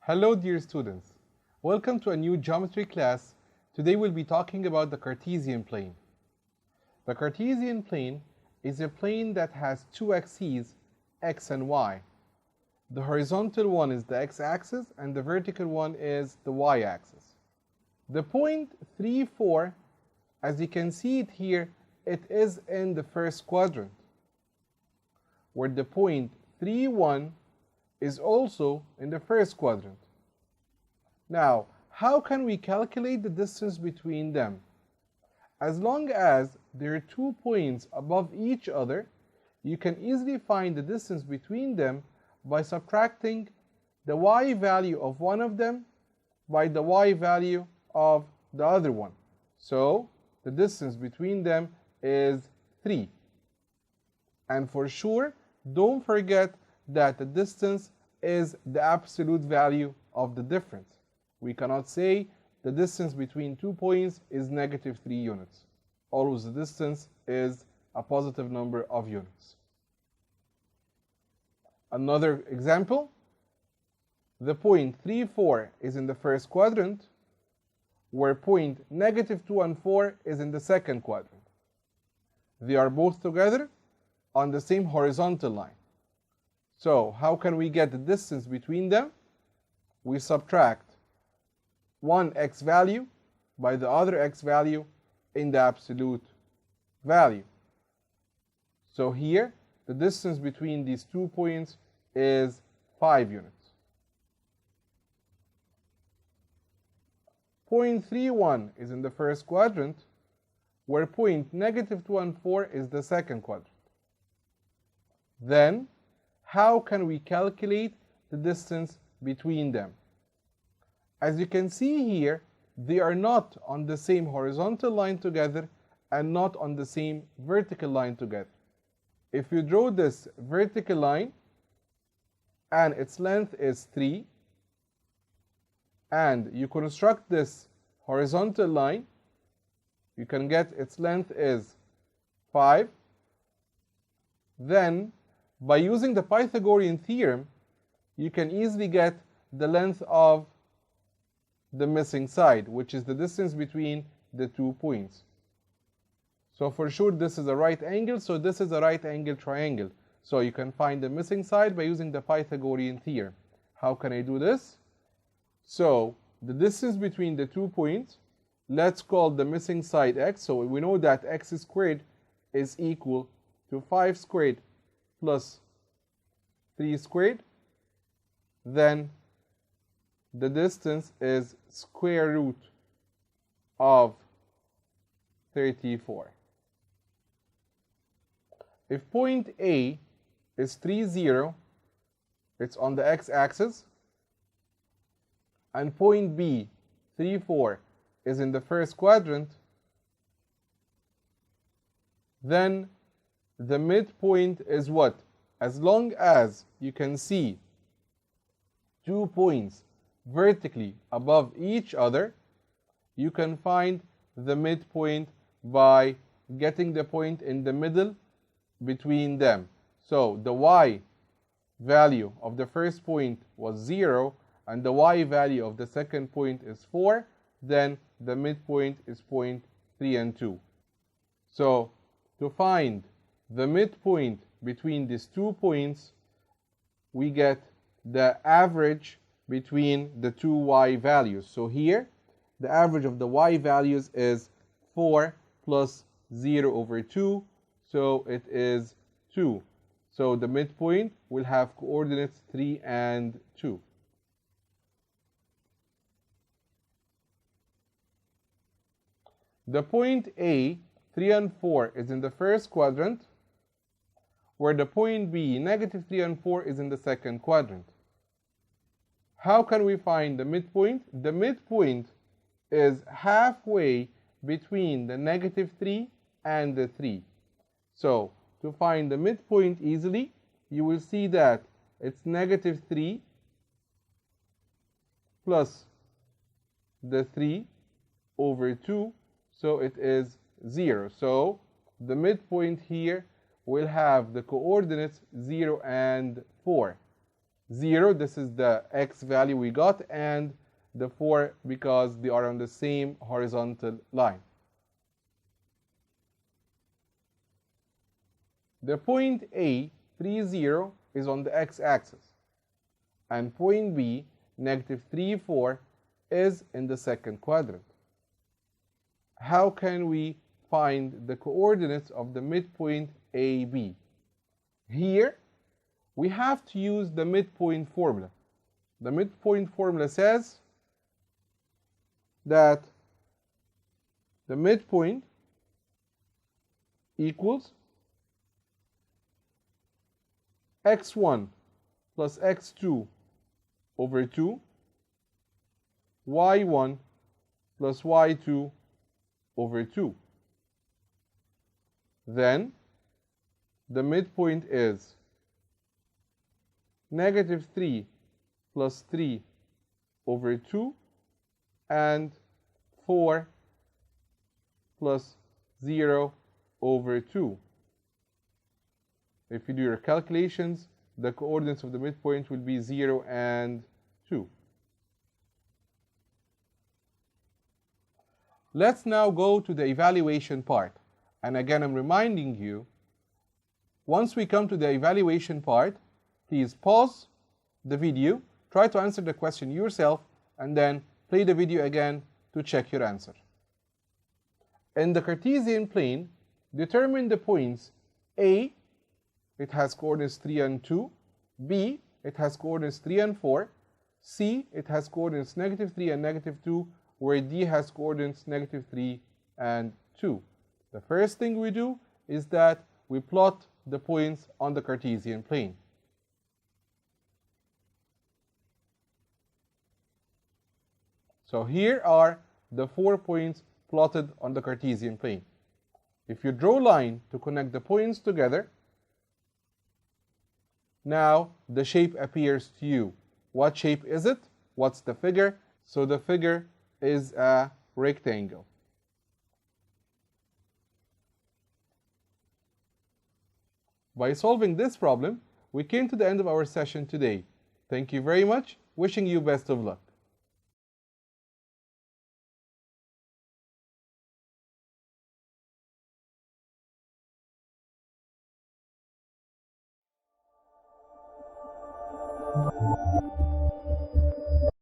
Hello dear students, welcome to a new geometry class. Today we'll be talking about the Cartesian plane. The Cartesian plane is a plane that has two axes, x and y. The horizontal one is the x-axis and the vertical one is the y-axis. The point 3, 4, as you can see it here, it is in the first quadrant, where the point 3, 1 is also in the first quadrant. Now, how can we calculate the distance between them? As long as there are 2 points above each other, you can easily find the distance between them by subtracting the y value of one of them by the y value of the other one. So, the distance between them is 3. And for sure, don't forget that the distance is the absolute value of the difference. We cannot say the distance between 2 points is -3 units. Always the distance is a positive number of units. Another example, the point 3, 4 is in the first quadrant, where point -2 and 4 is in the second quadrant. They are both together on the same horizontal line. So, how can we get the distance between them? We subtract one x value by the other x value in the absolute value. So here, the distance between these 2 points is 5 units. Point 3, 1 is in the first quadrant, where point -2 and 4 is the second quadrant. Then, how can we calculate the distance between them? As you can see here, they are not on the same horizontal line together and not on the same vertical line together. If you draw this vertical line and its length is 3, and you construct this horizontal line, you can get its length is 5. Then, by using the Pythagorean theorem, you can easily get the length of the missing side, which is the distance between the 2 points. So for sure this is a right angle, so this is a right angle triangle. So you can find the missing side by using the Pythagorean theorem. How can I do this? So the distance between the 2 points, let's call the missing side x. So we know that x squared is equal to 5 squared plus 3 squared. Then the distance is square root of 34. If point A is 3, 0, it's on the x-axis, and point B, 3, 4, is in the first quadrant, then the midpoint is what? As long as you can see 2 points vertically above each other, you can find the midpoint by getting the point in the middle between them. So the y value of the first point was 0 and the y value of the second point is 4, then the midpoint is point 3 and 2. So to find the midpoint between these 2 points, we get the average between the 2 y values. So here, the average of the y values is 4 plus 0 over 2, so it is 2. So the midpoint will have coordinates 3 and 2. The point A, 3 and 4, is in the first quadrant, where the point B, -3 and 4, is in the second quadrant. How can we find the midpoint? The midpoint is halfway between the -3 and the 3. So, to find the midpoint easily, you will see that it's -3 plus the 3 over 2, so it is 0. So, the midpoint here will have the coordinates 0 and 4. 0, this is the x value we got, and the 4 because they are on the same horizontal line. The point A, 3, 0, is on the x-axis, and point B, negative 3, 4, is in the second quadrant. How can we find the coordinates of the midpoint AB? Here, we have to use the midpoint formula. The midpoint formula says that the midpoint equals x1 plus x2 over 2, y1 plus y2 over 2. Then, the midpoint is negative 3 plus 3 over 2 and 4 plus 0 over 2. If you do your calculations, the coordinates of the midpoint will be 0 and 2. Let's now go to the evaluation part. And again, I'm reminding you, once we come to the evaluation part, please pause the video, try to answer the question yourself, and then play the video again to check your answer. In the Cartesian plane, determine the points A, it has coordinates 3 and 2, B, it has coordinates 3 and 4, C, it has coordinates negative 3 and negative 2, where D has coordinates negative 3 and 2. The first thing we do is that we plot the points on the Cartesian plane. So here are the 4 points plotted on the Cartesian plane. If you draw a line to connect the points together, now the shape appears to you. What shape is it? What's the figure? So the figure is a rectangle. By solving this problem, we came to the end of our session today. Thank you very much. Wishing you best of luck.